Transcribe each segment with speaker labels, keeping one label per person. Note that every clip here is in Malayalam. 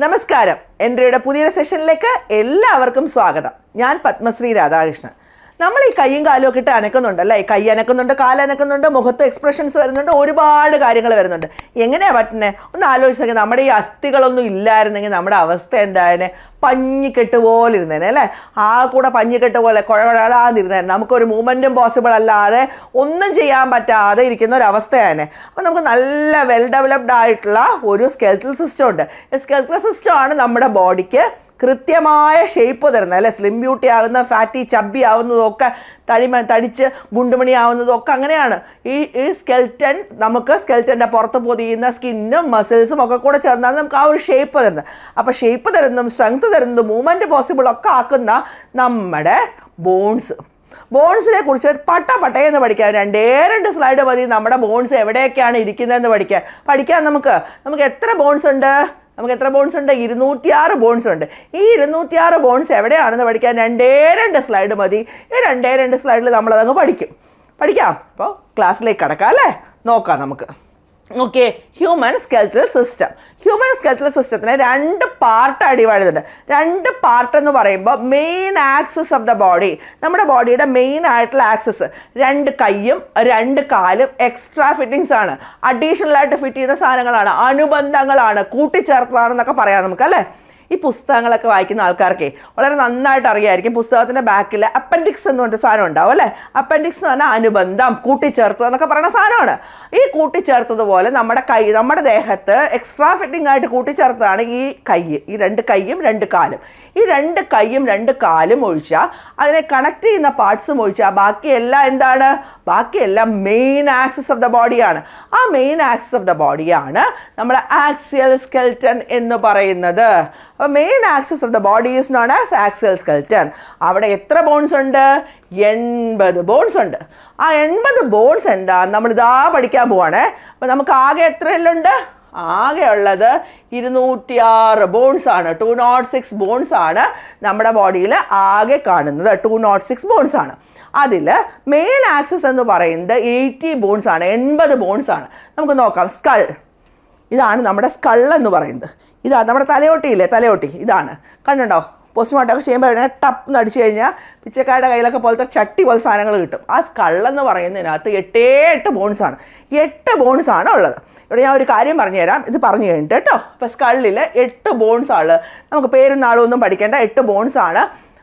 Speaker 1: നമസ്കാരം. എൻ്റെ പുതിയൊരു സെഷനിലേക്ക് എല്ലാവർക്കും സ്വാഗതം. ഞാൻ പത്മശ്രീ രാധാകൃഷ്ണൻ. നമ്മൾ ഈ കൈയും കാലും ഒക്കെ ഇട്ട് അനക്കുന്നുണ്ടല്ലേ, കൈ അനക്കുന്നുണ്ട്, കാലനക്കുന്നുണ്ട്, മുഖത്ത് എക്സ്പ്രഷൻസ് വരുന്നുണ്ട്, ഒരുപാട് കാര്യങ്ങൾ വരുന്നുണ്ട്. എങ്ങനെയാണ് പറ്റുന്നത്? ഒന്ന് ആലോചിച്ചെങ്കിൽ നമ്മുടെ ഈ അസ്ഥികളൊന്നും ഇല്ലായിരുന്നെങ്കിൽ നമ്മുടെ അവസ്ഥ എന്തായാലും പഞ്ഞിക്കെട്ട് പോലെ ഇരുന്നേനെ അല്ലേ. ആ കൂടെ പഞ്ഞിക്കെട്ട് പോലെ കുഴകുഴാതിരുന്നേനെ. നമുക്കൊരു മൂവ്മെൻറ്റും പോസിബിൾ അല്ലാതെ ഒന്നും ചെയ്യാൻ പറ്റാതെ ഇരിക്കുന്ന ഒരു അവസ്ഥയാണ്. അപ്പോൾ നമുക്ക് നല്ല വെൽ ഡെവലപ്ഡ് ആയിട്ടുള്ള ഒരു സ്കെൽറ്റൽ സിസ്റ്റം ഉണ്ട്. സ്കെൽറ്റൽ സിസ്റ്റമാണ് നമ്മുടെ ബോഡിക്ക് കൃത്യമായ ഷേപ്പ് തരുന്നത് അല്ലേ. സ്ലിം ബ്യൂട്ടി ആകുന്ന, ഫാറ്റി ചബ്ബി ആവുന്നതൊക്കെ, തടിച്ച് ഗുണ്ടുമണി ആവുന്നതൊക്കെ അങ്ങനെയാണ്. ഈ സ്കെൽറ്റൻ നമുക്ക് സ്കെൽറ്റൻ്റെ പുറത്ത് പൊതിയുന്ന സ്കിന്നും മസിൽസും ഒക്കെ കൂടെ ചേർന്നാണ് നമുക്ക് ആ ഒരു ഷേപ്പ് തരുന്നത്. അപ്പോൾ ഷേപ്പ് തരുന്നതും സ്ട്രെങ്ത് തരുന്നതും മൂവ്മെൻറ്റ് പോസിബിളൊക്കെ ആക്കുന്ന നമ്മുടെ ബോൺസിനെ കുറിച്ച് പട്ടയെന്ന് പഠിക്കാം. രണ്ട് സ്ലൈഡ് മതി നമ്മുടെ ബോൺസ് എവിടെയൊക്കെയാണ് ഇരിക്കുന്നതെന്ന് പഠിക്കാൻ. നമുക്ക് എത്ര ബോൺസ് ഉണ്ട്? 206 ബോൺസ് ഉണ്ട്. ഈ 206 ബോൺസ് എവിടെയാണെന്ന് പഠിക്കാൻ രണ്ട് സ്ലൈഡ് മതി. ഈ രണ്ട് സ്ലൈഡിൽ നമ്മളതങ്ങ് പഠിക്കാം. അപ്പോൾ ക്ലാസ്സിലേക്ക് കടക്കാം അല്ലേ. നോക്കാം നമുക്ക്. ഓക്കെ, ഹ്യൂമൻ സ്കെൽറ്റൽ സിസ്റ്റത്തിനെ 2 പാർട്ടായി ഡിവൈഡ് ചെയ്തിട്ടുണ്ട്. 2 പാർട്ട് എന്ന് പറയുമ്പോൾ main axis of the body, നമ്മുടെ ബോഡിയുടെ മെയിൻ ആയിട്ടുള്ള ആക്സിസ് 2 കൈയും 2 കാലും എക്സ്ട്രാ ഫിറ്റിങ്സ് ആണ്, അഡീഷണൽ ആയിട്ട് ഫിറ്റ് ചെയ്യുന്ന സാധനങ്ങളാണ്, അനുബന്ധങ്ങളാണ്, കൂട്ടിച്ചേർത്തതാണെന്നൊക്കെ പറയാം നമുക്ക് അല്ലേ. ഈ പുസ്തകങ്ങളൊക്കെ വായിക്കുന്ന ആൾക്കാർക്ക് വളരെ നന്നായിട്ട് അറിയായിരിക്കും. പുസ്തകത്തിൻ്റെ ബാക്കിൽ അപ്പൻഡിക്സ് എന്ന് പറഞ്ഞ സാധനം ഉണ്ടാവും അല്ലേ. അപ്പൻഡിക്സ് എന്ന് പറഞ്ഞാൽ അനുബന്ധം, കൂട്ടിച്ചേർത്തത് എന്നൊക്കെ പറയുന്ന സാധനമാണ്. ഈ കൂട്ടിച്ചേർത്തതുപോലെ നമ്മുടെ ദേഹത്ത് എക്സ്ട്രാ ഫിറ്റിംഗ് ആയിട്ട് കൂട്ടിച്ചേർത്തതാണ് ഈ 2 കൈയും 2 കാലും. ഈ 2 കൈയും 2 കാലും ഒഴിച്ചാൽ, അതിനെ കണക്ട് ചെയ്യുന്ന പാർട്സും ഒഴിച്ചാൽ ബാക്കിയെല്ലാം എന്താണ്? ബാക്കിയെല്ലാം മെയിൻ ആക്സിസ് ഓഫ് ദ ബോഡിയാണ്. ആ മെയിൻ ആക്സിസ് ഓഫ് ദ ബോഡിയാണ് നമ്മുടെ ആക്സിയൽ സ്കെൽറ്റൻ എന്ന് പറയുന്നത്. അപ്പോൾ main axis of the body is known as axial skeleton. അവിടെ എത്ര ബോൺസ് ഉണ്ട്? 80 ബോൺസ് ഉണ്ട്. ആ 80 ബോൺസ് എന്താ നമ്മളിതാ പഠിക്കാൻ പോവാണേ. അപ്പോൾ നമുക്ക് ആകെ എത്ര എല്ലുണ്ട്? ആകെ ഉള്ളത് 206 ബോൺസ് ആണ്. 206 ബോൺസ് ആണ് നമ്മുടെ ബോഡിയിൽ ആകെ കാണുന്നത്. 206 ബോൺസ് ആണ്. അതിൽ മെയിൻ ആക്സിസ് എന്ന് പറയുന്നത് 80 ബോൺസ് ആണ്, 80 ബോൺസ് ആണ്. നമുക്ക് നോക്കാം. സ്കൾ, ഇതാണ് നമ്മുടെ സ്കൾ എന്ന് പറയുന്നത്. ഇതാണ് നമ്മുടെ തലയോട്ടി ഇതാണ്. കണ്ടുണ്ടോ? പോസ്റ്റ്മോർട്ടം ഒക്കെ ചെയ്യുമ്പോൾ ടപ്പ് എന്ന് അടിച്ചു കഴിഞ്ഞാൽ പിച്ചക്കാരുടെ കയ്യിലൊക്കെ പോലത്തെ ചട്ടി പോലെ സാധനങ്ങൾ കിട്ടും. ആ സ്കളെന്ന് പറയുന്നതിനകത്ത് 8 ബോൺസ് ആണ്. 8 ബോൺസ് ആണ് ഉള്ളത്. ഇവിടെ ഞാൻ ഒരു കാര്യം പറഞ്ഞുതരാം, ഇത് പറഞ്ഞു കഴിഞ്ഞിട്ട് കേട്ടോ. അപ്പോൾ സ്കളിൽ 8 ബോൺസ് ആണ്. നമുക്ക് പേരും നാളും ഒന്നും പഠിക്കേണ്ട, 8 ബോൺസ് ആണ്.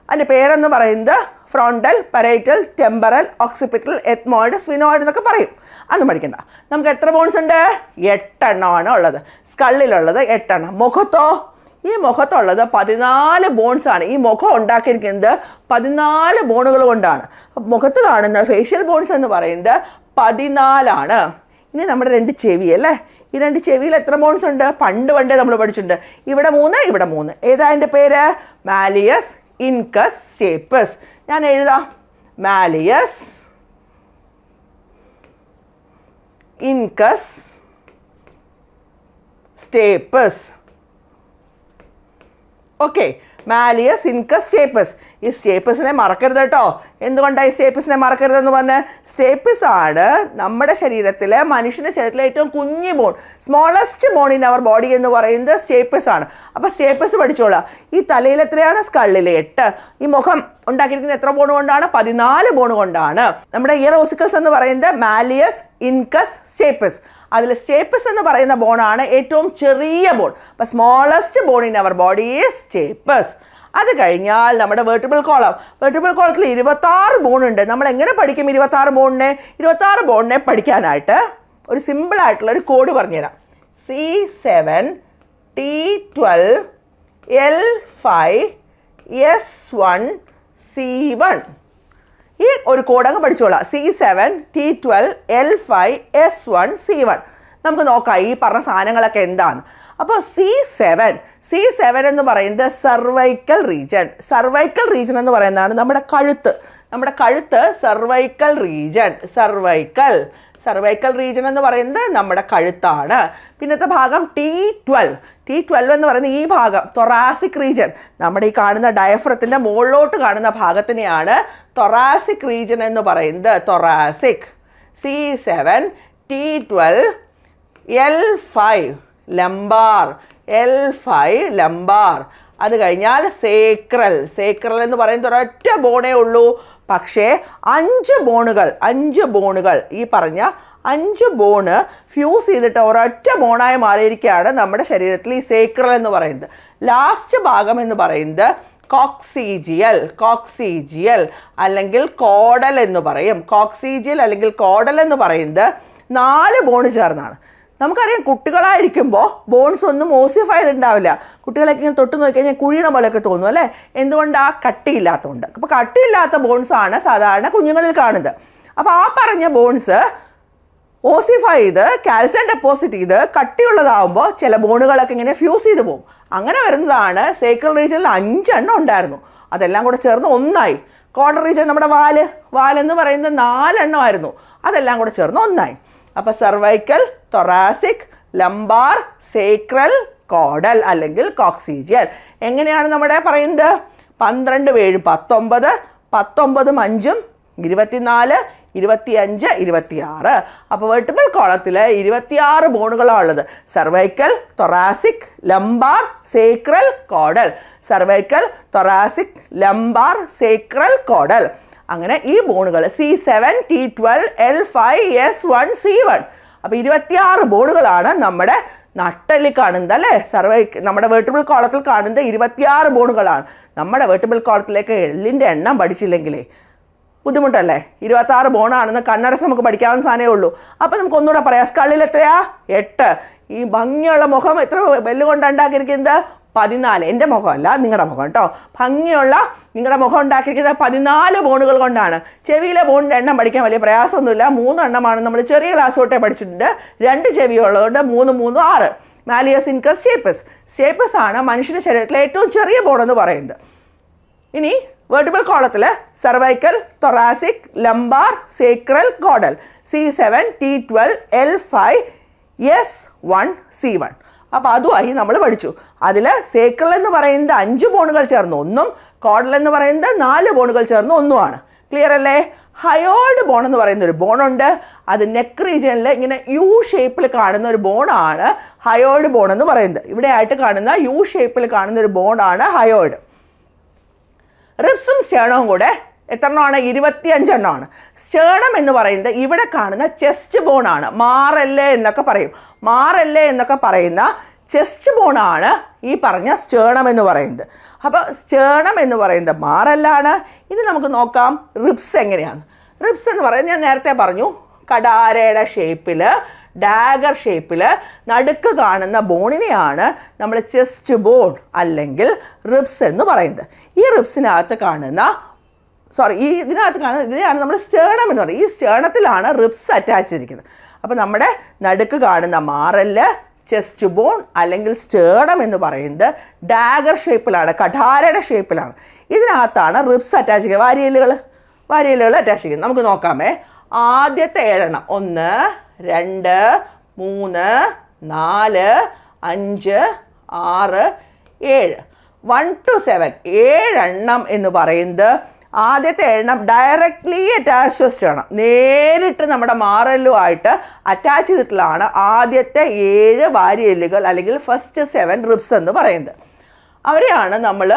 Speaker 1: അതിൻ്റെ പേരെന്ന് പറയുന്നത് frontal, പരേറ്റൽ, temporal, occipital, ethmoid, sphenoid എന്നൊക്കെ പറയും. അതൊന്നും പഠിക്കണ്ട. നമുക്ക് എത്ര ബോൺസ് ഉണ്ട്? 8 എണ്ണമാണ് ഉള്ളത്. സ്കളിലുള്ളത് 8 എണ്ണം. മുഖത്തോ? ഈ മുഖത്തുള്ളത് 14 ബോൺസ് ആണ്. ഈ മുഖം ഉണ്ടാക്കിയിരിക്കുന്നത് 14 ബോണുകൾ കൊണ്ടാണ്. മുഖത്ത് കാണുന്ന ഫേഷ്യൽ ബോൺസ് എന്ന് പറയുന്നത് 14 ആണ്. ഇനി നമ്മുടെ 2 ചെവി അല്ലേ. ഈ 2 ചെവിയിൽ എത്ര ബോൺസ് ഉണ്ട്? പണ്ടേ നമ്മൾ പഠിച്ചിട്ടുണ്ട്. ഇവിടെ 3, ഇവിടെ 3. ഏതാ അതിൻ്റെ പേര്? Malleus, incus, stapes. ഞാൻ എഴുതാം. Malleus, incus, stapes. Okay, malleus, incus, stapes. ഈ സ്റ്റേപ്പസിനെ മറക്കരുത് കേട്ടോ. എന്തുകൊണ്ടാണ് ഈ സ്റ്റേപ്പസിനെ മറക്കരുതെന്ന് പറഞ്ഞാൽ, സ്റ്റേപ്പസ് ആണ് നമ്മുടെ ശരീരത്തിലെ, മനുഷ്യൻ്റെ ശരീരത്തിലെ ഏറ്റവും കുഞ്ഞു bone, smallest bone in our body എന്ന് പറയുന്നത് സ്റ്റേപ്പസ് ആണ്. അപ്പോൾ സ്റ്റേപ്പസ് പഠിച്ചോളാം. ഈ തലയിൽ എത്രയാണ്? സ്കളിൽ 8. ഈ മുഖം ഉണ്ടാക്കിയിരിക്കുന്ന എത്ര ബോൺ കൊണ്ടാണ്? 14 ബോൺ കൊണ്ടാണ്. നമ്മുടെ ഇയർ ഓസിക്കിൾസ് എന്ന് പറയുന്നത് മാലിയസ്, ഇൻകസ്, സ്റ്റേപ്പസ്. അതിൽ സ്റ്റേപ്പസ് എന്ന് പറയുന്ന ബോണാണ് ഏറ്റവും ചെറിയ ബോൺ. അപ്പോൾ smallest bone in our body is stapes. അത് കഴിഞ്ഞാൽ നമ്മുടെ വെർട്ടിബിൾ കോളത്തിൽ 26 ബോൺ ഉണ്ട്. നമ്മൾ എങ്ങനെ പഠിക്കും 26 ബോണിനെ പഠിക്കാനായിട്ട് ഒരു സിമ്പിളായിട്ടുള്ള ഒരു കോഡ് പറഞ്ഞുതരാം. C7 T12 L5 S1 C1. ഈ ഒരു കോഡ് അങ്ങ് പഠിച്ചോളാം. C7 T12 L5 S1 C1. നമുക്ക് നോക്കാം ഈ പറഞ്ഞ സാധനങ്ങളൊക്കെ എന്താണ്. അപ്പോൾ C7 എന്ന് പറയുന്നത് സർവൈക്കൽ റീജൻ എന്ന് പറയുന്നതാണ് നമ്മുടെ കഴുത്ത് സർവൈക്കൽ റീജൻ എന്ന് പറയുന്നത് നമ്മുടെ കഴുത്താണ്. പിന്നത്തെ ഭാഗം T12 എന്ന് പറയുന്നത് ഈ ഭാഗം തൊറാസിക് റീജൻ, നമ്മുടെ ഈ കാണുന്ന ഡയഫ്രത്തിൻ്റെ മുകളിലോട്ട് കാണുന്ന ഭാഗത്തിനെയാണ് തൊറാസിക് റീജൻ എന്ന് പറയുന്നത്. Thoracic. C7 T12 L5 lumbar. L5 lumbar. അത് കഴിഞ്ഞാൽ സേക്രൽ. സേക്രൽ എന്ന് പറയുന്നത് ഒരൊറ്റ ബോണേ ഉള്ളൂ. പക്ഷേ 5 ബോണുകൾ ഈ പറഞ്ഞ 5 ബോണ് ഫ്യൂസ് ചെയ്തിട്ട് ഒരൊറ്റ ബോണായി മാറിയിരിക്കുകയാണ് നമ്മുടെ ശരീരത്തിൽ ഈ സേക്രൽ എന്ന് പറയുന്നത്. ലാസ്റ്റ് ഭാഗം എന്ന് പറയുന്നത് കോക്സീജിയൽ അല്ലെങ്കിൽ കോഡൽ എന്ന് പറയും. കോക്സീജിയൽ അല്ലെങ്കിൽ കോഡൽ എന്ന് പറയുന്നത് 4 ബോണ് ചേർന്നാണ്. നമുക്കറിയാം കുട്ടികളായിരിക്കുമ്പോൾ ബോൺസ് ഒന്നും ഓസിഫൈഡ് ഉണ്ടാവില്ല. കുട്ടികളൊക്കെ ഇങ്ങനെ തൊട്ട് നോക്കി കഴിഞ്ഞാൽ കുഴിയണ പോലെയൊക്കെ തോന്നും അല്ലേ? എന്തുകൊണ്ടാണ്? കട്ടിയില്ലാത്തതുകൊണ്ട്. അപ്പോൾ കട്ടിയില്ലാത്ത ബോൺസാണ് സാധാരണ കുഞ്ഞുങ്ങളിൽ കാണുന്നത്. അപ്പോൾ ആ പറഞ്ഞ ബോൺസ് ഓസിഫൈ ചെയ്ത് കാൽസ്യം ഡെപ്പോസിറ്റ് ചെയ്ത് കട്ടിയുള്ളതാവുമ്പോൾ ചില ബോണുകളൊക്കെ ഇങ്ങനെ ഫ്യൂസ് ചെയ്ത് പോകും. അങ്ങനെ വരുന്നതാണ് സേക്രൽ റീജിയനിൽ 5 എണ്ണം ഉണ്ടായിരുന്നു. അതെല്ലാം കൂടെ ചേർന്ന് ഒന്നായി. കോഡൽ റീജിയൻ നമ്മുടെ വാലെന്ന് പറയുന്നത് 4 എണ്ണമായിരുന്നു. അതെല്ലാം കൂടെ ചേർന്ന് ഒന്നായി. അപ്പോൾ cervical, thoracic, lumbar, sacral, caudal അല്ലെങ്കിൽ കോക്സീജിയൽ. എങ്ങനെയാണ് നമ്മുടെ പറയുന്നത്? 12 7 19, 19 5 24, 25, 26. അപ്പോൾ വെർട്ടിബിൾ കോളത്തിൽ 26 ബോണുകളാണ് ഉള്ളത്. Cervical, thoracic, lumbar, sacral, caudal. Cervical, thoracic, lumbar, sacral, caudal. അങ്ങനെ ഈ ബോണുകൾ C7, T12, L5, S1, C1. അപ്പോൾ 26 ബോണുകളാണ് നമ്മുടെ നട്ടെല്ലിൽ കാണുന്നത് അല്ലേ? നമ്മുടെ വെർട്ടിബിൾ കോളത്തിൽ കാണുന്നത് 26 ബോണുകളാണ്. നമ്മുടെ വെർട്ടിബിൾ കോളത്തിലേക്ക് എല്ലിൻ്റെ എണ്ണം പഠിച്ചില്ലെങ്കിലേ ബുദ്ധിമുട്ടല്ലേ? 26 ബോണാണെന്ന് കണ്ണടച്ച് നമുക്ക് പഠിക്കാവുന്ന സാധനമേ ഉള്ളൂ. അപ്പോൾ നമുക്ക് ഒന്നുകൂടെ പറയാം. സ്കള്ളിൽ എത്രയാ? 8. ഈ ഭംഗിയുള്ള മുഖം എത്ര ബെല്ല് കൊണ്ട് ഉണ്ടാക്കിയിരിക്കുന്നത്? 14. എൻ്റെ മുഖമല്ല, നിങ്ങളുടെ മുഖം കേട്ടോ. ഭംഗിയുള്ള നിങ്ങളുടെ മുഖം ഉണ്ടാക്കിയിരിക്കുന്നത് 14 ബോണുകൾ കൊണ്ടാണ്. ചെവിയിലെ ബോണിൻ്റെ എണ്ണം പഠിക്കാൻ വലിയ പ്രയാസമൊന്നുമില്ല. 3 എണ്ണമാണ് നമ്മൾ ചെറിയ ക്ലാസ് തൊട്ടേ പഠിച്ചിട്ടുണ്ട്. 2 ചെവിയുള്ളതുകൊണ്ട് 3 3 6. മാലിയസ്, ഇൻകസ്, സ്റ്റേപ്പസ് ആണ് മനുഷ്യൻ്റെ ശരീരത്തിലെ ഏറ്റവും ചെറിയ ബോണെന്ന് പറയുന്നത്. ഇനി വെർട്ടിബിൾ കോളത്തിൽ cervical, thoracic, lumbar, sacral, caudal. C7, T12, L5, S1, C1. അപ്പോൾ അതുമായി നമ്മൾ പഠിച്ചു. അതിൽ സേക്രൽ എന്ന് പറയുന്നത് 5 ബോണുകൾ ചേർന്ന് 1, കോഡൽ എന്ന് പറയുന്നത് 4 ബോണുകൾ ചേർന്ന് 1. ക്ലിയർ അല്ലേ? ഹയോയിഡ് ബോൺ എന്ന് പറയുന്ന ഒരു ബോണുണ്ട്. അത് നെക്ക് റീജിയനിൽ ഇങ്ങനെ യു ഷേപ്പിൽ കാണുന്ന ഒരു ബോണാണ് ഹയോയിഡ് ബോൺ എന്ന് പറയുന്നത്. ഇവിടെ ആയിട്ട് കാണുന്ന യു ഷേപ്പിൽ കാണുന്ന ഒരു ബോണാണ് ഹയോയിഡ്. റിബ്സും സ്റ്റേണവും കൂടെ എത്ര എണ്ണമാണ്? 25 എണ്ണമാണ്. സ്റ്റേണം എന്ന് പറയുന്നത് ഇവിടെ കാണുന്ന ചെസ്റ്റ് ബോണാണ്. മാറല്ലേ എന്നൊക്കെ പറയുന്ന ചെസ്റ്റ് ബോണാണ് ഈ പറഞ്ഞ സ്റ്റേണം എന്ന് പറയുന്നത്. അപ്പോൾ സ്റ്റേണം എന്ന് പറയുന്നത് മാറല്ലാണ്. ഇനി നമുക്ക് നോക്കാം റിബ്സ് എങ്ങനെയാണ്. റിബ്സ് എന്ന് പറയുന്നത് ഞാൻ നേരത്തെ പറഞ്ഞു, കടാരയുടെ ഷേപ്പിൽ, ഡാഗർ ഷേപ്പിൽ നടുക്ക് കാണുന്ന ബോണിനെയാണ് നമ്മൾ ചെസ്റ്റ് ബോൺ അല്ലെങ്കിൽ റിബ്സ് എന്ന് പറയുന്നത്. ഈ റിബ്സിനകത്ത് കാണുന്ന ഇതിനെയാണ് നമ്മൾ സ്റ്റേണം എന്ന് പറയുന്നത്. ഈ സ്റ്റേണത്തിലാണ് റിബ്സ് അറ്റാച്ച് ചെയ്തിരിക്കുന്നത്. അപ്പോൾ നമ്മുടെ നടുക്ക് കാണുന്ന മാറല്, ചെസ്റ്റ് ബോൺ അല്ലെങ്കിൽ സ്റ്റേണം എന്ന് പറയുന്നത് ഡാഗർ ഷേപ്പിലാണ്, കഠാരയുടെ ഷേപ്പിലാണ്. ഇതിനകത്താണ് റിബ്സ് അറ്റാച്ച് ചെയ്യുക, വാരിയലുകൾ അറ്റാച്ച് ചെയ്യുന്നത്. നമുക്ക് നോക്കാമേ. ആദ്യത്തെ 7 എണ്ണം 1 2 3 4 5 6 7 1 to 7 7 എണ്ണം എന്ന് പറയുന്നത് ആദ്യത്തെ എണ്ണം ഡയറക്റ്റ്ലി അറ്റാച്ച് സ്റ്റേണം, നേരിട്ട് നമ്മുടെ മാറലുമായിട്ട് അറ്റാച്ച് ചെയ്തിട്ടുള്ളതാണ് ആദ്യത്തെ 7 വാരിയല്ലുകൾ അല്ലെങ്കിൽ ഫസ്റ്റ് 7 റിബ്സ് എന്ന് പറയുന്നത്. അവരെയാണ് നമ്മൾ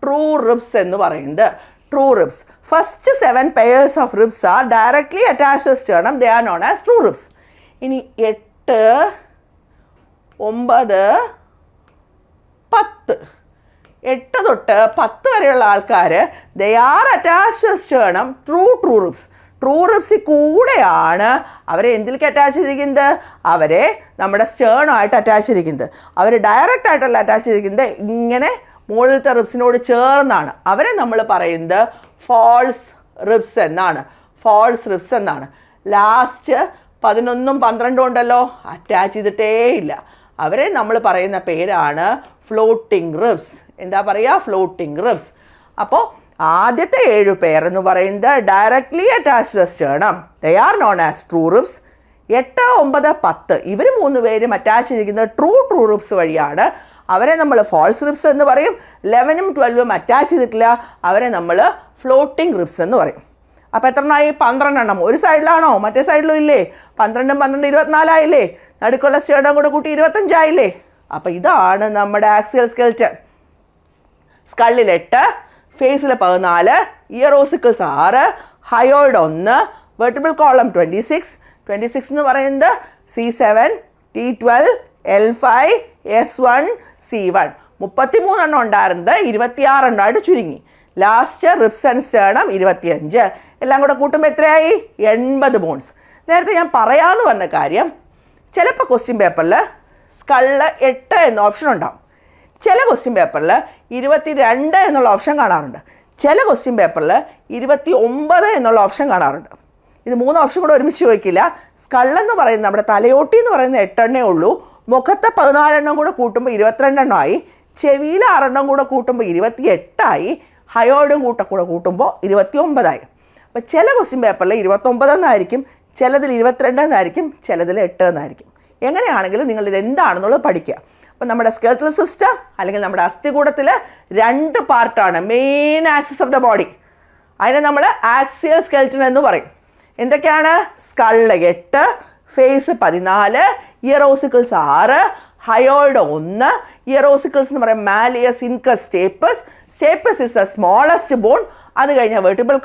Speaker 1: ട്രൂ റിബ്സ് എന്ന് പറയുന്നത്. True ribs. First 7 pairs of ribs are directly attached to sternum. They are known as true ribs. ഇനി 8 9 10 8 തൊട്ട് 10 വരെയുള്ള ആൾക്കാർ they are attached to sternum true ribs. True റിബ്സിൽ കൂടെയാണ് അവരെ എന്തിലേക്ക് അറ്റാച്ച് ചെയ്തിരിക്കുന്നത്? അവരെ നമ്മുടെ സ്റ്റേണുമായിട്ട് അറ്റാച്ച് ചെയ്തിരിക്കുന്നത്. അവർ ഡയറക്റ്റ് ആയിട്ടല്ല അറ്റാച്ച് ചെയ്തിരിക്കുന്നത്, ഇങ്ങനെ മുകളിലത്തെ റിബ്സിനോട് ചേർന്നാണ്. അവരെ നമ്മൾ പറയുന്നത് ഫാൾസ് റിബ്സ് എന്നാണ്. ലാസ്റ്റ് 11 12 ഉണ്ടല്ലോ, അറ്റാച്ച് ചെയ്തിട്ടേ ഇല്ല. അവരെ നമ്മൾ പറയുന്ന പേരാണ് ഫ്ലോട്ടിംഗ് റിബ്സ്. എന്താ പറയുക? Floating ribs. അപ്പോൾ ആദ്യത്തെ 7 പേർ എന്ന് പറയുന്നത് directly attach to sternum. They are known as true ribs. 8 9 10 ഇവർ 3 പേരും അറ്റാച്ച് ചെയ്തിരിക്കുന്നത് ട്രൂ റിബ്സ് വഴിയാണ്. അവരെ നമ്മൾ ഫാൾസ് റിബ്സ് എന്ന് പറയും. 11ഉം 12ഉം അറ്റാച്ച് ചെയ്തിട്ടില്ല, അവരെ നമ്മൾ ഫ്ലോട്ടിംഗ് റിബ്സ് എന്ന് പറയും. അപ്പോൾ എത്ര എണ്ണമായി? 12 എണ്ണം. ഒരു സൈഡിലാണോ? മറ്റേ സൈഡിലും ഇല്ലേ? 12 12 24 ആയില്ലേ? നടുക്കുള്ള സ്റ്റേണം കൂടെ കൂട്ടി 25 ആയില്ലേ? അപ്പോൾ ഇതാണ് നമ്മുടെ ആക്സിയൽ സ്കെൽറ്റൺ. സ്കള്ളിൽ 8, ഫേസിൽ 14, ear ossicles 6, hyoid 1, vertebral column 26 എന്ന് പറയുന്നത് C7, T12, L5, S1, C1. 33 എണ്ണം ഉണ്ടായിരുന്നത് 26 എണ്ണമായിട്ട് ചുരുങ്ങി. Last ribs and sternum 25. എല്ലാം കൂടെ കൂട്ടുമ്പോൾ എത്രയായി? 80 ബോൺസ്. നേരത്തെ ഞാൻ പറയാമെന്ന് പറഞ്ഞ കാര്യം, ചിലപ്പോൾ ക്വസ്റ്റ്യൻ പേപ്പറിൽ സ്കള്ള് 8 എന്ന ഓപ്ഷൻ ഉണ്ടാവും. ചില ക്വസ്റ്റ്യൻ പേപ്പറിൽ 22 എന്നുള്ള ഓപ്ഷൻ കാണാറുണ്ട്. ചില ക്വസ്റ്റ്യൻ പേപ്പറിൽ 29 എന്നുള്ള ഓപ്ഷൻ കാണാറുണ്ട്. ഇത് 3 ഓപ്ഷൻ കൂടെ ഒരുമിച്ച് ചോദിക്കില്ല. സ്കള്ളെന്ന് പറയുന്നത് നമ്മുടെ തലയോട്ടി എന്ന് പറയുന്നത് 8 എണ്ണേ ഉള്ളൂ. മുഖത്തെ 14 എണ്ണം കൂടെ കൂട്ടുമ്പോൾ 22 എണ്ണമായി. ചെവിയിൽ 6 എണ്ണം കൂടെ കൂട്ടുമ്പോൾ 28 ആയി. ഹയോയിഡും കൂടെ കൂട്ടുമ്പോൾ 29 ആയി. അപ്പോൾ ചില ക്വസ്റ്റ്യൻ പേപ്പറിൽ 29 എന്നായിരിക്കും, ചിലതിൽ 22 എന്നായിരിക്കും, ചിലതിൽ 8 എന്നായിരിക്കും. എങ്ങനെയാണെങ്കിലും നിങ്ങൾ ഇതെന്താണെന്നുള്ളത് പഠിക്കുക. അപ്പോൾ നമ്മുടെ സ്കെൽറ്റൽ സിസ്റ്റം അല്ലെങ്കിൽ നമ്മുടെ അസ്ഥികൂടത്തിൽ 2 പാർട്ടാണ് main axis of the body. അതിനെ നമ്മൾ ആക്സിയൽ സ്കെൽറ്റൻ എന്ന് പറയും. എന്തൊക്കെയാണ്? Skull 8, face 14, ear ossicles 6, hyoid 1. Ear ossicles എന്ന് പറയുന്നത് malleus, incus, stapes. Stapes is the smallest bone. അത് കഴിഞ്ഞാൽ vertebral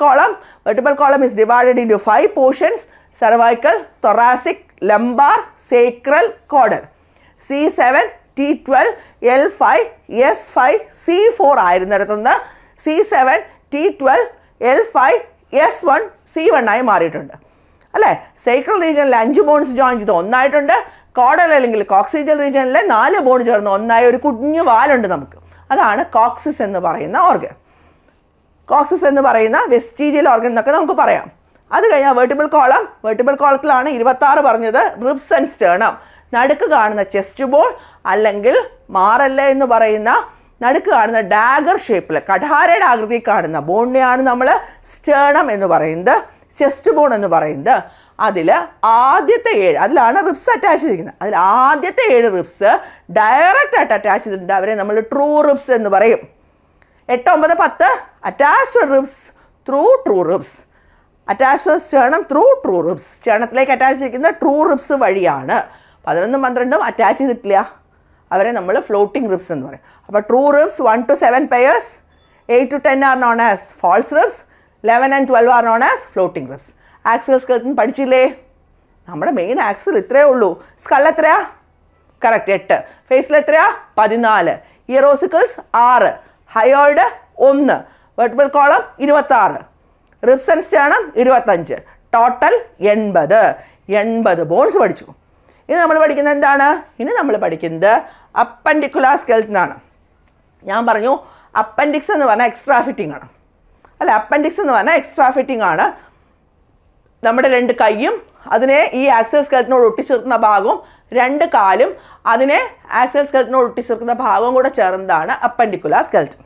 Speaker 1: column is divided into 5 portions: cervical, thoracic, lumbar, sacral, caudal. C7, T12, L5, S5, C4 ആയിരുന്നിടത്തുനിന്ന് C7, T12, L5, S1, C1 ആയി മാറിയിട്ടുണ്ട് അല്ലേ? സേക്രൽ റീജിയനിൽ 5 ബോൺസ് ജോയിൻ ചെയ്ത് ഒന്നായിട്ടുണ്ട്. കോഡൽ അല്ലെങ്കിൽ കോക്സിജൽ റീജിയനിലെ 4 ബോൺ ചേർന്ന് ഒന്നായി ഒരു കുഞ്ഞു വാലുണ്ട് നമുക്ക്. അതാണ് കോക്സിസ് എന്ന് പറയുന്ന ഓർഗൻ. കോക്സിസ് എന്ന് പറയുന്ന വെസ്റ്റീജിയൽ ഓർഗൻ എന്നൊക്കെ നമുക്ക് പറയാം. അത് കഴിഞ്ഞാൽ വെർട്ടിബിൾ കോളത്തിലാണ് 26 പറഞ്ഞത്. റിബ്സ് ആൻഡ് സ്റ്റേർണം, നടുക്ക് കാണുന്ന ചെസ്റ്റ് ബോൺ അല്ലെങ്കിൽ മാറല്ല എന്ന് പറയുന്ന നടുക്ക് കാണുന്ന ഡാഗർ ഷേപ്പിൽ കഠാരയുടെ ആകൃതി കാണുന്ന ബോണിനെയാണ് നമ്മൾ സ്റ്റേർണം എന്ന് പറയുന്നത്, ചെസ്റ്റ് ബോൺ എന്ന് പറയുന്നത്. അതിൽ ആദ്യത്തെ 7, അതിലാണ് റിബ്സ് അറ്റാച്ച് ചെയ്തിരിക്കുന്നത്. അതിൽ ആദ്യത്തെ 7 റിബ്സ് ഡയറക്റ്റായിട്ട് അറ്റാച്ച് ചെയ്തിട്ടുണ്ട്. അവരെ നമ്മൾ ട്രൂ റിബ്സ് എന്ന് പറയും. 8, 9, 10 attached ribs through true ribs. Attached sternum through true ribs. സ്റ്റേർണത്തിലേക്ക് അറ്റാച്ച് ചെയ്തിരിക്കുന്ന ട്രൂ റിബ്സ് വഴിയാണ്. 11, 12 അറ്റാച്ച് ചെയ്തിട്ടില്ല. അവരെ നമ്മൾ ഫ്ലോട്ടിംഗ് റിബ്സ് എന്ന് പറയും. അപ്പോൾ true ribs 1 to 7 pairs, 8 to 10 are known as false ribs, 11 and 12 are known as floating ribs. Axial skeleton പഠിച്ചില്ലേ? നമ്മുടെ മെയിൻ ആക്സിൽ ഇത്രയേ ഉള്ളൂ. സ്കൾ എത്രയാ? കറക്റ്റ് 8. ഫേസിൽ എത്രയാ? 14. Ear ossicles 6, hyoid 1, vertebral column 26, ribs and sternum 25, total 80 bones പഠിച്ചു. ഇനി നമ്മൾ പഠിക്കുന്നത് എന്താണ്? ഇനി നമ്മൾ പഠിക്കുന്നത് അപ്പൻഡിക്കുലാർ സ്കെൽറ്റൻ ആണ്. ഞാൻ പറഞ്ഞു അപ്പൻഡിക്സ് എന്ന് പറഞ്ഞാൽ എക്സ്ട്രാ ഫിറ്റിംഗ് ആണ് അല്ല, അപ്പൻഡിക്സ് എന്ന് പറഞ്ഞാൽ എക്സ്ട്രാ ഫിറ്റിംഗ് ആണ്. നമ്മുടെ 2 കൈയും അതിനെ ഈ ആക്സിയൽ സ്കെൽറ്റനോട് ഒട്ടിച്ചേർക്കുന്ന ഭാഗവും 2 കാലും അതിനെ ആക്സിയൽ സ്കെൽറ്റനോട് ഒട്ടിച്ചേർക്കുന്ന ഭാഗവും കൂടെ ചേർന്നതാണ് അപ്പൻഡിക്കുലാർ സ്കെൽറ്റൻ.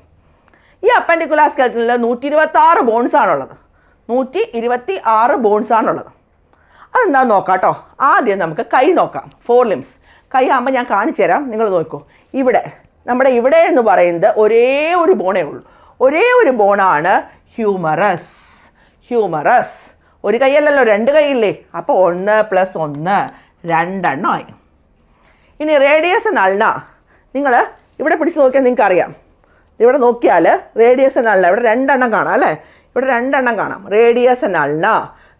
Speaker 1: ഈ അപ്പൻഡിക്കുലാർ സ്കെൽറ്റനിൽ 126 ബോൺസ് ആണുള്ളത്. 126 ബോൺസ് ആണുള്ളത്. അതെന്താണെന്ന് നോക്കാം കേട്ടോ. ആദ്യം നമുക്ക് കൈ നോക്കാം. 4 limbs. കൈ ആകുമ്പോൾ ഞാൻ കാണിച്ചു തരാം, നിങ്ങൾ നോക്കൂ. നമ്മുടെ ഇവിടെ എന്ന് പറയുന്നത് ഒരേ ഒരു ബോണേ ഉള്ളൂ. ഒരേ ഒരു ബോണാണ് ഹ്യൂമറസ്. ഒരു കൈയല്ലല്ലോ, 2 കൈയില്ലേ? അപ്പോൾ 1 + 1 2 എണ്ണമായി. ഇനി റേഡിയസ് നൾന നിങ്ങൾ ഇവിടെ പിടിച്ച് നോക്കിയാൽ നിങ്ങൾക്ക് അറിയാം. ഇവിടെ നോക്കിയാൽ റേഡിയസ് നൾന ഇവിടെ 2 എണ്ണം കാണാം അല്ലേ? ഇവിടെ 2 എണ്ണം കാണാം. റേഡിയസ് നൾന,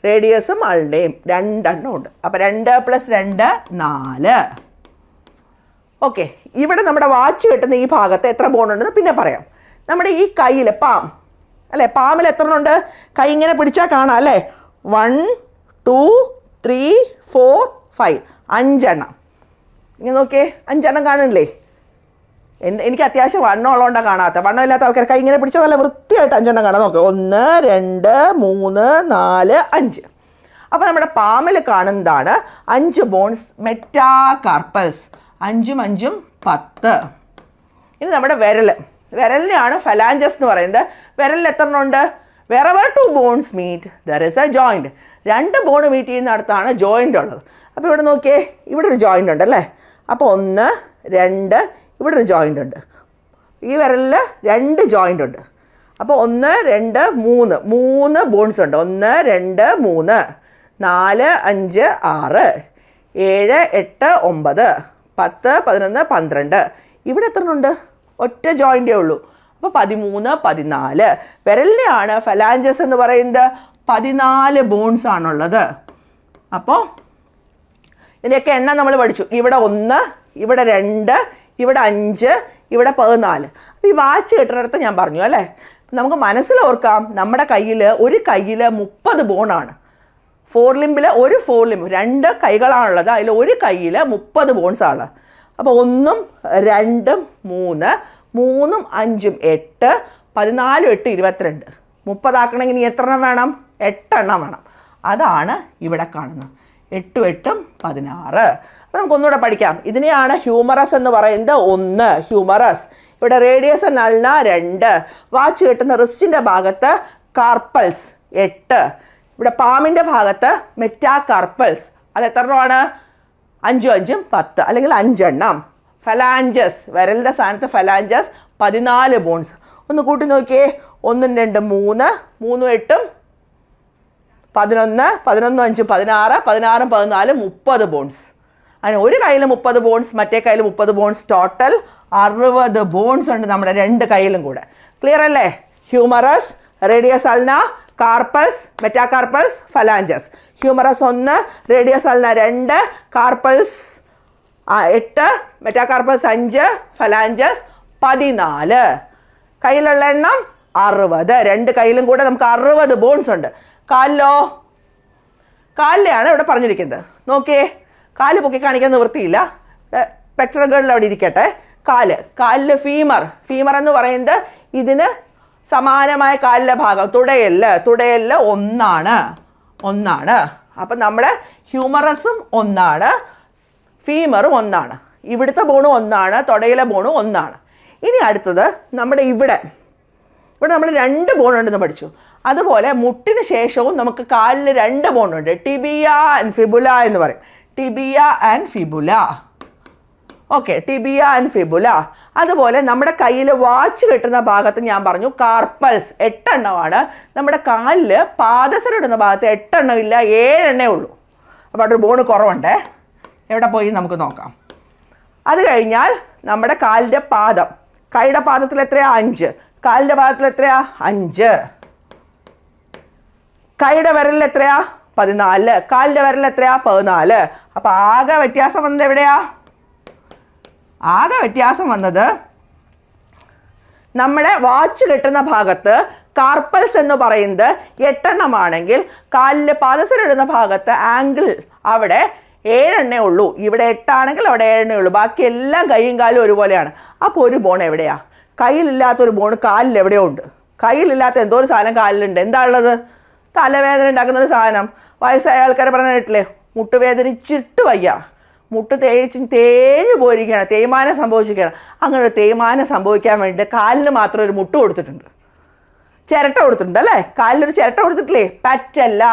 Speaker 1: റേഡിയസും അൾനയും 2 എണ്ണം ഉണ്ട്. അപ്പോൾ 2 + 2 4. ഓക്കെ, ഇവിടെ നമ്മുടെ വാച്ച് കെട്ടുന്ന ഈ ഭാഗത്ത് എത്ര ബോൺ ഉണ്ടെന്ന് പിന്നെ പറയാം. നമ്മുടെ ഈ കയ്യിൽ പാം അല്ലേ, പാമിൽ എത്ര ഉണ്ട്? കൈ ഇങ്ങനെ പിടിച്ചാൽ കാണാം അല്ലേ? 1 2 3 4 5 5 എണ്ണം. ഇങ്ങനെ നോക്കിയേ, 5 എണ്ണം കാണുന്നില്ലേ? എനിക്ക് അത്യാവശ്യം വണ്ണം ഉള്ളതുകൊണ്ടാണ് കാണാത്ത. വണ്ണം ഇല്ലാത്ത ആൾക്കാർ കൈ ഇങ്ങനെ പിടിച്ചാൽ നല്ല വൃത്തിയായിട്ട് 5 എണ്ണം കാണാം. നോക്കുക, 1 2 3 4 5. അപ്പോൾ നമ്മുടെ പാമിൽ കാണുന്നതാണ് 5 ബോൺസ്, മെറ്റാകാർപ്പൽസ്. 5ഉം 5ഉം 10. ഇനി നമ്മുടെ വിരലിനെയാണ് ഫലാഞ്ചസ് എന്ന് പറയുന്നത്. വിരലിൽ എത്ര എണ്ണം ഉണ്ട്? wherever 2 bones meet there is a joint. 2 bone meet ചെയ്യുന്നിടത്താണ് ജോയിൻ്റ് ഉള്ളത്. അപ്പോൾ ഇവിടെ നോക്കിയേ, ഇവിടെ ഒരു ജോയിൻ്റ് ഉണ്ട് അല്ലേ? അപ്പോൾ 1 2 ഇവിടെ ഒരു ജോയിൻ്റ് ഉണ്ട്. ഈ വിരലിൽ 2 ജോയിൻ്റ് ഉണ്ട്. അപ്പോൾ 1 2 3 ബോൺസ് ഉണ്ട്. 1 2 3 4 5 6 7 8 9 10, 11, 12. ഇവിടെ എത്ര ഉണ്ട്? ഒറ്റ ജോയിൻ്റേ ഉള്ളൂ. അപ്പോൾ 13, 14. വിരലിനെയാണ് ഫലാഞ്ചസ് എന്ന് പറയുന്നത്. 14 ബോൺസ് ആണുള്ളത്. അപ്പോൾ ഇതിൻ്റെയൊക്കെ എണ്ണം നമ്മൾ പഠിച്ചു. ഇവിടെ 1, ഇവിടെ 2, ഇവിടെ 5, ഇവിടെ 14. അപ്പോൾ ഈ വാച്ച് കെട്ടുന്നിടത്ത് ഞാൻ പറഞ്ഞു അല്ലേ, നമുക്ക് മനസ്സിലോർക്കാം, നമ്മുടെ കയ്യിൽ ഒരു കയ്യിൽ 30 ബോണാണ്. 4 ലിംബിൽ ഒരു 4 ലിംബ്, 2 കൈകളാണുള്ളത്. അതിൽ ഒരു കയ്യിൽ 30 ബോൺസാണ്. അപ്പോൾ 1, 2, 3, 3, 5, 8, 14, 8, 22. 30 ആക്കണമെങ്കിൽ ഇനി എത്ര എണ്ണം വേണം? 8 എണ്ണം വേണം. അതാണ് ഇവിടെ കാണുന്നത്. 8, 8, 16. അപ്പോൾ നമുക്കൊന്നുകൂടെ പഠിക്കാം. ഇതിനെയാണ് ഹ്യൂമറസ് എന്ന് പറയുന്നത്. 1 ഹ്യൂമറസ്. ഇവിടെ റേഡിയസ് എന്ന 2. വാച്ച് കെട്ടുന്ന റിസ്റ്റിൻ്റെ ഭാഗത്ത് കാർപ്പൽസ് 8. ഇവിടെ പാമിൻ്റെ ഭാഗത്ത് മെറ്റാകാർപ്പൽസ്. അത് എത്ര എണ്ണമാണ്? 5, 5, 10 അല്ലെങ്കിൽ 5 എണ്ണം. ഫലാഞ്ചസ്, വിരലിൻ്റെ സ്ഥാനത്ത് ഫലാഞ്ചസ് 14 ബോൺസ്. ഒന്ന് കൂട്ടി നോക്കിയേ. 1, 2, 3, 3, 8, 11, 11, 5, 16, 16, 14, 30 ബോൺസ്. അങ്ങനെ ഒരു കയ്യിൽ 30 ബോൺസ്, മറ്റേ കയ്യിൽ 30 ബോൺസ്. ടോട്ടൽ 60 ബോൺസ് ഉണ്ട് നമ്മുടെ 2 കയ്യിലും കൂടെ. ക്ലിയർ അല്ലേ? Humerus, radius ulna, carpals, metacarpals, phalanges. Humerus 1, radius ulna 2, carpals 8, metacarpals 5, phalanges 14. കയ്യിലുള്ള എണ്ണം 60. 2 കയ്യിലും കൂടെ നമുക്ക് 60 ബോൺസ് ഉണ്ട്. കാലിലോ? കാലിലെയാണ് ഇവിടെ പറഞ്ഞിരിക്കുന്നത്. നോക്കിയേ, കാല് പൊക്കി കാണിക്കാൻ നിവൃത്തിയില്ല. പെക്ടറകളിൽ അവിടെ ഇരിക്കട്ടെ. കാലിൽ ഫീമർ എന്ന് പറയുന്നത് ഇതിന് സമാനമായ കാലിലെ ഭാഗം. തുടയല് 1 അപ്പം നമ്മുടെ ഹ്യൂമറസും 1, ഫീമറും 1. ഇവിടുത്തെ ബോണും 1, തുടയിലെ ബോണും 1. ഇനി അടുത്തത് നമ്മുടെ ഇവിടെ നമ്മൾ 2 ബോണുണ്ടെന്ന് പഠിച്ചു. അതുപോലെ മുട്ടിന് ശേഷവും നമുക്ക് കാലിൽ 2 ബോണുണ്ട്. ടിബിയ ആൻഡ് ഫിബുല എന്ന് പറയും. Tibia and fibula. Okay, tibia and fibula. അതുപോലെ നമ്മുടെ കയ്യിൽ വാച്ച് കെട്ടുന്ന ഭാഗത്ത് ഞാൻ പറഞ്ഞു കാർപ്പൽസ് 8 എണ്ണമാണ്. നമ്മുടെ കാലിൽ പാദസരം ഭാഗത്ത് 8 എണ്ണമില്ല, 7 എണ്ണേ ഉള്ളൂ. അപ്പോൾ അവിടെ ഒരു ബോണ് കുറവുണ്ട്. എവിടെ പോയി നമുക്ക് നോക്കാം. അത് കഴിഞ്ഞാൽ നമ്മുടെ കാലിൻ്റെ പാദം, കൈയുടെ പാദത്തിൽ എത്രയാ? 5. കാലിൻ്റെ പാദത്തിൽ എത്രയാ? 5. കൈയുടെ വിരലിൽ എത്രയാ? 14. കാലിൻ്റെ വിരലിൽ എത്രയാ? 14. അപ്പോൾ ആകെ വ്യത്യാസം വന്നത് എവിടെയാ? ആകെ വ്യത്യാസം വന്നത് നമ്മുടെ വാച്ച് കെട്ടുന്ന ഭാഗത്ത് കാർപ്പൽസ് എന്ന് പറയുന്നത് 8 എണ്ണമാണെങ്കിൽ കാലിൽ പാദസരം ഇടുന്ന ഭാഗത്ത് ആംഗിൾ അവിടെ 7 എണ്ണേ ഉള്ളൂ. ഇവിടെ 8 ആണെങ്കിൽ അവിടെ 7 എണ്ണേ ഉള്ളൂ. ബാക്കി എല്ലാം കൈയും കാലും ഒരുപോലെയാണ്. അപ്പോൾ ഒരു ബോൺ എവിടെയാ? കയ്യിലില്ലാത്തൊരു ബോൺ കാലിൽ എവിടെയോ ഉണ്ട്. കയ്യിലില്ലാത്ത എന്തോ ഒരു സാധനം കാലിലുണ്ട്. എന്താ ഉള്ളത്? തലവേദന ഉണ്ടാക്കുന്നൊരു സാധനം. വയസ്സായ ആൾക്കാരെ പറഞ്ഞ കേട്ടില്ലേ, മുട്ടുവേദനിച്ചിട്ട് വയ്യ, മുട്ട് തേഞ്ഞു പോയിരിക്കുകയാണ്, തേയ്മാനം സംഭവിച്ചിരിക്കുകയാണ്. അങ്ങനെ ഒരു തേയ്മാനം സംഭവിക്കാൻ വേണ്ടി കാലിന് മാത്രം ഒരു മുട്ട് കൊടുത്തിട്ടുണ്ട്, ചിരട്ട കൊടുത്തിട്ടുണ്ട് അല്ലേ? കാലിലൊരു ചിരട്ട കൊടുത്തിട്ടില്ലേ? പറ്റല്ല,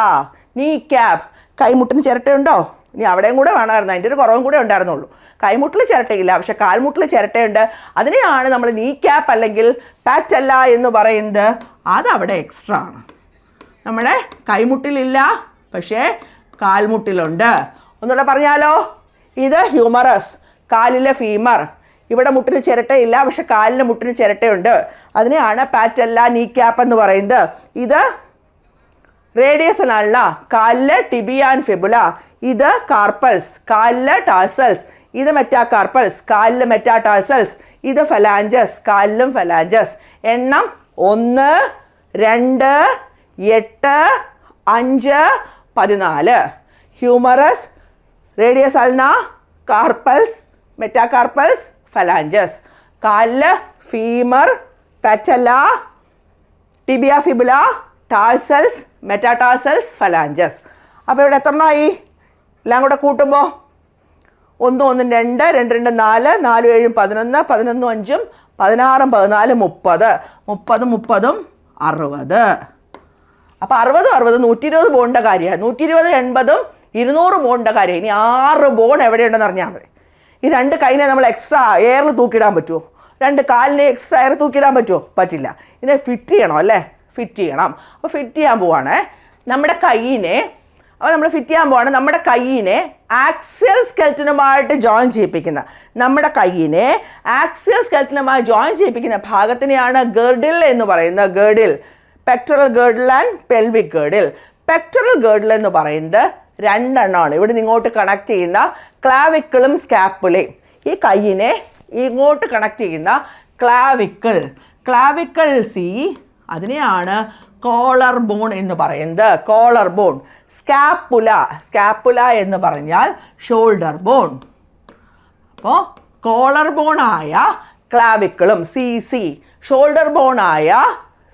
Speaker 1: നീ ക്യാബ്. കൈമുട്ടിന് ചിരട്ടയുണ്ടോ? ഇനി അവിടെയും കൂടെ വേണമായിരുന്നു, അതിൻ്റെ ഒരു കുറവും കൂടെ ഉണ്ടായിരുന്നുള്ളൂ. കൈമുട്ടിൽ ചിരട്ടയില്ല, പക്ഷെ കാൽമുട്ടിൽ ചിരട്ടയുണ്ട്. അതിനെയാണ് നമ്മൾ നീ ക്യാപ്പ് അല്ലെങ്കിൽ പാറ്റല്ല എന്ന് പറയുന്നത്. അതവിടെ എക്സ്ട്രാ ആണ്. നമ്മുടെ കൈമുട്ടിലില്ല, പക്ഷേ കാൽമുട്ടിലുണ്ട്. ഒന്നുകൂടെ പറഞ്ഞാലോ, ഇത് ഹ്യൂമറസ്, കാലിലെ ഫീമർ. ഇവിടെ മുട്ടിന് ചിരട്ടയില്ല, പക്ഷെ കാലിന് മുട്ടിന് ചിരട്ടയുണ്ട്. അതിനെയാണ് പാറ്റല്ല നീ ക്യാപ്പ് എന്ന് പറയുന്നത്. ഇത് റേഡിയസിനല്ല, കാലിലെ ടിബിയ ആൻഡ് ഫിബുല. ഇത് കാർപ്പൽസ്, കാലിലെ ടാഴ്സൽസ്. ഇത് മെറ്റാകാർപ്പൽസ്, കാലിലെ മെറ്റാടാഴ്സൽസ്. ഇത് ഫലാഞ്ചസ്, കാലിലും ഫലാഞ്ചസ്. എണ്ണം 1, 2, 8, 5, 14. Humerus, radius ulna, carpals, metacarpals, phalanges. കാലില് femur, patella, tibia fibula, tarsals, metatarsals, phalanges. അപ്പോൾ ഇവിടെ എത്ര എണ്ണമായി? എല്ലാം കൂടെ കൂട്ടുമ്പോൾ 1, 1, 2, 2, 2, 4, 4, 7, 11, 11, 5, 16, 14, 30. 30, 30, 60. അപ്പോൾ 60, 60, 120 ബോണിൻ്റെ കാര്യമാണ്. 120, 80, 200 ബോണിൻ്റെ കാര്യം. ഇനി 6 ബോൺ എവിടെയുണ്ടെന്ന് അറിഞ്ഞാൽ മതി. ഈ 2 കൈനെ നമ്മൾ എക്സ്ട്രാ എയറിൽ തൂക്കിയിടാൻ പറ്റുമോ? 2 കാലിനെ എക്സ്ട്രാ എയർ തൂക്കിയിടാൻ പറ്റുമോ? പറ്റില്ല. ഇതിനെ ഫിറ്റ് ചെയ്യണം അല്ലേ? ഫിറ്റ് ചെയ്യണം. അപ്പോൾ ഫിറ്റ് ചെയ്യാൻ പോവാണ്. നമ്മുടെ കൈയിനെ അപ്പോൾ നമ്മൾ ഫിറ്റ് ചെയ്യാൻ പോവാണ് നമ്മുടെ കൈയിനെ ആക്സിയൽ സ്കെൽറ്റനുമായിട്ട് ജോയിൻ ചെയ്യിപ്പിക്കുന്ന ജോയിൻ ചെയ്യിപ്പിക്കുന്ന ഭാഗത്തിനെയാണ് ഗർഡിൽ എന്ന് പറയുന്നത്. ഗർഡിൽ, പെക്ടറൽ ഗർഡിൽ ആൻഡ് പെൽവിക് ഗർഡിൽ. പെക്ടറൽ ഗർഡിൽ എന്ന് പറയുന്നത് രണ്ടെണ്ണമാണ്. ഇവിടെ നിന്ന് ഇങ്ങോട്ട് കണക്ട് ചെയ്യുന്ന ക്ലാവിക്കിളും സ്കാപ്പുലയും. ഈ കൈയിനെ ഇങ്ങോട്ട് കണക്ട് ചെയ്യുന്ന ക്ലാവിക്കിൾ സി, അതിനെയാണ് കോളർ ബോൺ എന്ന് പറയുന്നത്. Collar bone. സ്കാപ്പുല എന്ന് പറഞ്ഞാൽ ഷോൾഡർ ബോൺ. അപ്പോൾ കോളർ ബോണായ ക്ലാവിക്കിളും സി, ഷോൾഡർ ബോണായ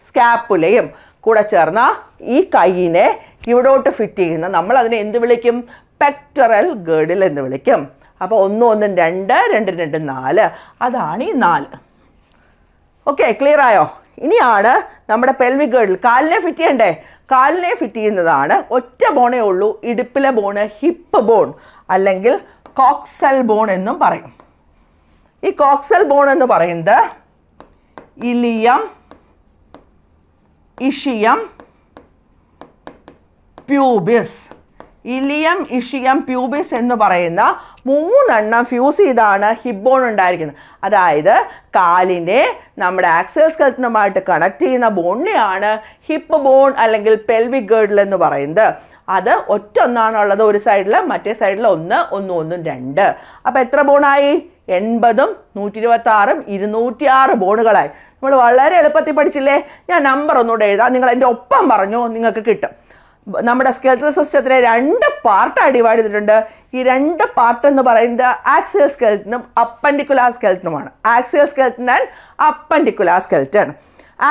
Speaker 1: സ്കാപ്പുലയും കൂടെ ചേർന്ന ഈ കൈയിനെ ഇവിടോട്ട് ഫിറ്റ് ചെയ്യുന്ന നമ്മൾ അതിനെ എന്ത് വിളിക്കും? പെക്ടറൽ ഗേർഡിൽ എന്ന് വിളിക്കും. അപ്പോൾ 1 1 2 2 2 4, അതാണ് ഈ 4. ഓക്കെ, ക്ലിയർ ആയോ? ഇനിയാണ് നമ്മുടെ പെൽവിക് ഗേർഡിൽ കാലിനെ ഫിറ്റ് ചെയ്യണ്ടേ? കാലിനെ ഫിറ്റ് ചെയ്യുന്നതാണ് ഒറ്റ ബോണേ ഉള്ളൂ, ഇടുപ്പിലെ ബോണ്, ഹിപ്പ് ബോൺ അല്ലെങ്കിൽ കോക്സൽ ബോൺ എന്നും പറയും. ഈ കോക്സൽ ബോൺ എന്ന് പറയുന്നത് ഇലിയം, ഇഷിയം, പ്യൂബിസ്. ഇലിയം, ഇഷിയം, പ്യൂബിസ് എന്ന് പറയുന്ന 3 എണ്ണം ഫ്യൂസ് ചെയ്താണ് ഹിപ്പ് ബോൺ ഉണ്ടായിരിക്കുന്നത്. അതായത് കാലിനെ നമ്മുടെ ആക്സിയൽ സ്കെൽറ്റനുമായിട്ട് കണക്ട് ചെയ്യുന്ന ബോണിനെയാണ് ഹിപ്പ് ബോൺ അല്ലെങ്കിൽ പെൽവിക് ഗേർഡിൽ എന്ന് പറയുന്നത്. അത് ഒറ്റ ഒന്നാണുള്ളത് ഒരു സൈഡിൽ, മറ്റേ സൈഡിൽ 1 1 1 2. അപ്പോൾ എത്ര ബോണായി? 80 126 206 ബോണുകളായി. നമ്മൾ വളരെ എളുപ്പത്തിൽ പഠിച്ചില്ലേ? ഞാൻ നമ്പർ ഒന്നുകൂടെ എഴുതാം, നിങ്ങൾ എൻ്റെ ഒപ്പം പറഞ്ഞു, നിങ്ങൾക്ക് കിട്ടും. നമ്മുടെ സ്കെൽറ്റൽ സിസ്റ്റത്തിനെ 2 പാർട്ടായി ഡിവൈഡ് ചെയ്തിട്ടുണ്ട്. ഈ 2 പാർട്ട് എന്ന് പറയുന്നത് ആക്സിയൽ സ്കെൽറ്റനും അപ്പൻഡിക്കുലാർ സ്കെൽറ്റനുമാണ്. Axial skeleton and appendicular skeleton.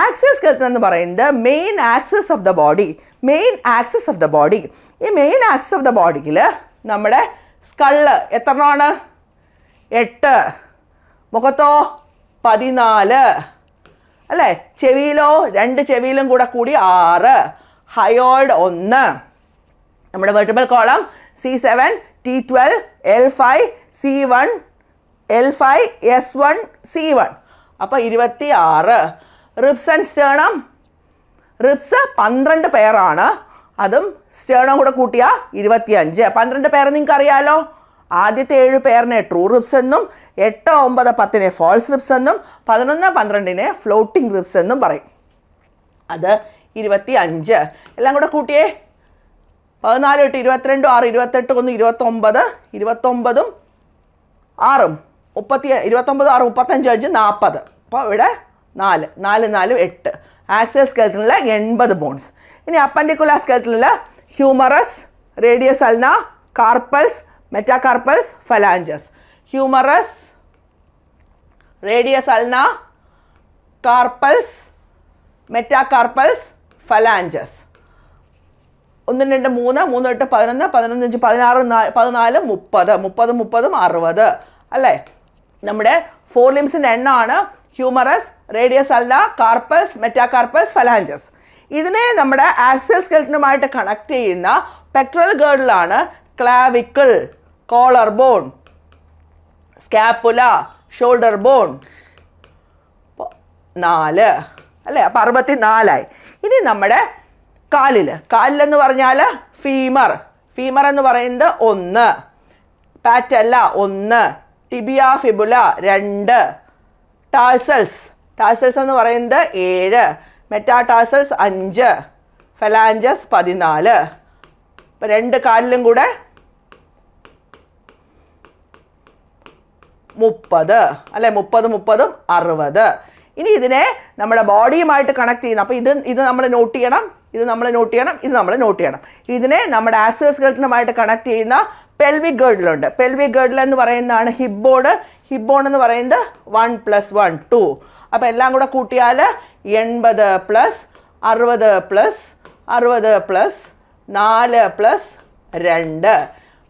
Speaker 1: Axial skeleton എന്ന് പറയുന്നത് main axis of the body. ഈ മെയിൻ ആക്സിസ് ഓഫ് ദ ബോഡിയിൽ നമ്മുടെ സ്കള്ള് എത്ര എണ്ണമാണ്? 8. മുഖത്തോ 14 അല്ലേ? ചെവിയിലോ 2 ചെവിയിലും കൂടി 6. ഹയോയിഡ് 1. നമ്മുടെ vertebral column C7 T12 L5 C1 L5 S1 C1. അപ്പോൾ 26. Ribs and sternum. റിബ്സ് 12 പെയറാണ്, അതും സ്റ്റേണം കൂടെ കൂട്ടിയാൽ 25. 12 പെയർ നിങ്ങൾക്ക് അറിയാലോ. ആദ്യത്തെ 7 പെയറിനെ ട്രൂ റിബ്സ് എന്നും 8 9 10 ഫാൾസ് റിബ്സ് എന്നും 11 12 ഫ്ലോട്ടിംഗ് റിബ്സ് എന്നും പറയും. അത് 25. എല്ലാം കൂടെ കൂട്ടിയേ. 14 8 22 6 28 1 29 29 6 29 6 35 5 40. അപ്പോൾ ഇവിടെ 4 4 4 8. ആക്സിയൽ സ്കെൽറ്റനിൽ 80 ബോൺസ്. ഇനി അപ്പൻഡിക്കുലാർ സ്കെൽറ്റനിൽ humerus, radius ulna, carpals, metacarpals, phalanges. Humerus, radius ulna, carpals, metacarpals, phalanges. 1 2 3 3 8 11 11 5 16 14 30 30 60 അല്ലേ? നമ്മുടെ 4 ലിംസിൻ്റെ എണ്ണമാണ് humerus, radius ulna, carpals, metacarpals, phalanges. ഇതിനെ നമ്മുടെ ആക്സിയൽ സ്കെൽറ്റനുമായിട്ട് കണക്ട് ചെയ്യുന്ന പെക്ടറൽ ഗേർഡിലാണ് clavicle, collar bone, scapula, shoulder bone. 4 അല്ലേ? അപ്പോൾ 64ആയി. ഇനി നമ്മുടെ കാലിലെന്ന് പറഞ്ഞാൽ ഫീമർ എന്ന് പറയുന്നത് 1, പാറ്റല്ല 1, ടിബിയ ഫിബുല 2, ടാഴ്സൽസ് എന്ന് പറയുന്നത് 7, മെറ്റാടാഴ്സൽസ് 5, ഫലാഞ്ചസ് 14. അപ്പോൾ 2 കാലിലും കൂടെ 30 അല്ലേ? 30 30 60. ഇനി ഇതിനെ നമ്മുടെ ബോഡിയുമായിട്ട് കണക്ട് ചെയ്യുന്ന, അപ്പോൾ ഇത് നമ്മൾ നോട്ട് ചെയ്യണം, ഇത് നമ്മൾ നോട്ട് ചെയ്യണം. ഇതിനെ നമ്മുടെ ആക്സിയൽ സ്കെൽറ്റനുമായിട്ട് കണക്ട് ചെയ്യുന്ന പെൽവിക് ഗേർഡിലുണ്ട്. പെൽവിക് ഗേർഡിൽ എന്ന് പറയുന്നതാണ് ഹിപ്പ് ബോൺ എന്ന് പറയുന്നത് 1 + 1 2. അപ്പോൾ എല്ലാം കൂടെ കൂട്ടിയാൽ 80 + 60 + 60 + 4 + 2.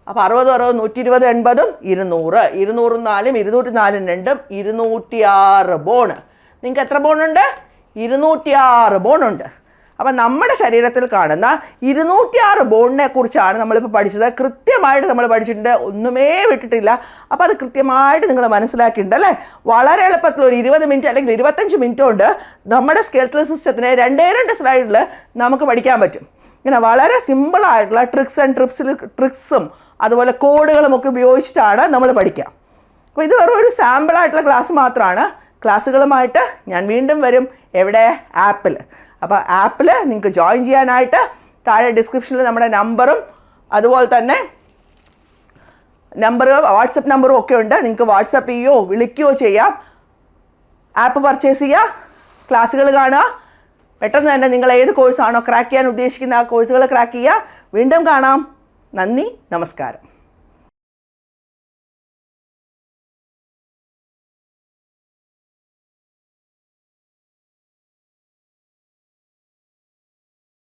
Speaker 1: അപ്പോൾ 60 60 120 80 200 204 204 206 ബോൺ. നിങ്ങൾക്ക് എത്ര ബോണുണ്ട്? 206 ബോണുണ്ട്. അപ്പം നമ്മുടെ ശരീരത്തിൽ കാണുന്ന 206 ബോണിനെ കുറിച്ചാണ് നമ്മളിപ്പോൾ പഠിച്ചത്. കൃത്യമായിട്ട് നമ്മൾ പഠിച്ചിട്ടുണ്ട്, ഒന്നുമേ വിട്ടിട്ടില്ല. അപ്പോൾ അത് കൃത്യമായിട്ട് നിങ്ങൾ മനസ്സിലാക്കിയിട്ടുണ്ട് അല്ലേ? വളരെ എളുപ്പത്തിൽ ഒരു 20 മിനിറ്റ് അല്ലെങ്കിൽ 25 മിനിറ്റ് കൊണ്ട് നമ്മുടെ സ്കെൽറ്റൽ സിസ്റ്റത്തിനെ 2 സ്ലൈഡിൽ നമുക്ക് പഠിക്കാൻ പറ്റും. ഇങ്ങനെ വളരെ സിമ്പിളായിട്ടുള്ള ട്രിക്സും അതുപോലെ കോഡുകളും ഒക്കെ ഉപയോഗിച്ചിട്ടാണ് നമ്മൾ പഠിക്കുക. അപ്പോൾ ഇത് വെറും ഒരു സാമ്പിളായിട്ടുള്ള ക്ലാസ് മാത്രമാണ്. ക്ലാസ്സുകളുമായിട്ട് ഞാൻ വീണ്ടും വരും. എവിടെ? ആപ്പിൽ. അപ്പോൾ ആപ്പിൽ നിങ്ങൾക്ക് ജോയിൻ ചെയ്യാനായിട്ട് താഴെ ഡിസ്ക്രിപ്ഷനിൽ നമ്മുടെ നമ്പറും അതുപോലെ തന്നെ വാട്സപ്പ് നമ്പറും ഒക്കെ ഉണ്ട്. നിങ്ങൾക്ക് വാട്സപ്പ് ചെയ്യുകയോ വിളിക്കുകയോ ചെയ്യാം. ആപ്പ് പർച്ചേസ് ചെയ്യുക, ക്ലാസ്സുകൾ കാണുക. പെട്ടെന്ന് തന്നെ നിങ്ങൾ ഏത് കോഴ്സാണോ ക്രാക്ക് ചെയ്യാൻ ഉദ്ദേശിക്കുന്ന ആ കോഴ്സുകൾ ക്രാക്ക് ചെയ്യുക. വീണ്ടും കാണാം. നന്ദി, നമസ്കാരം.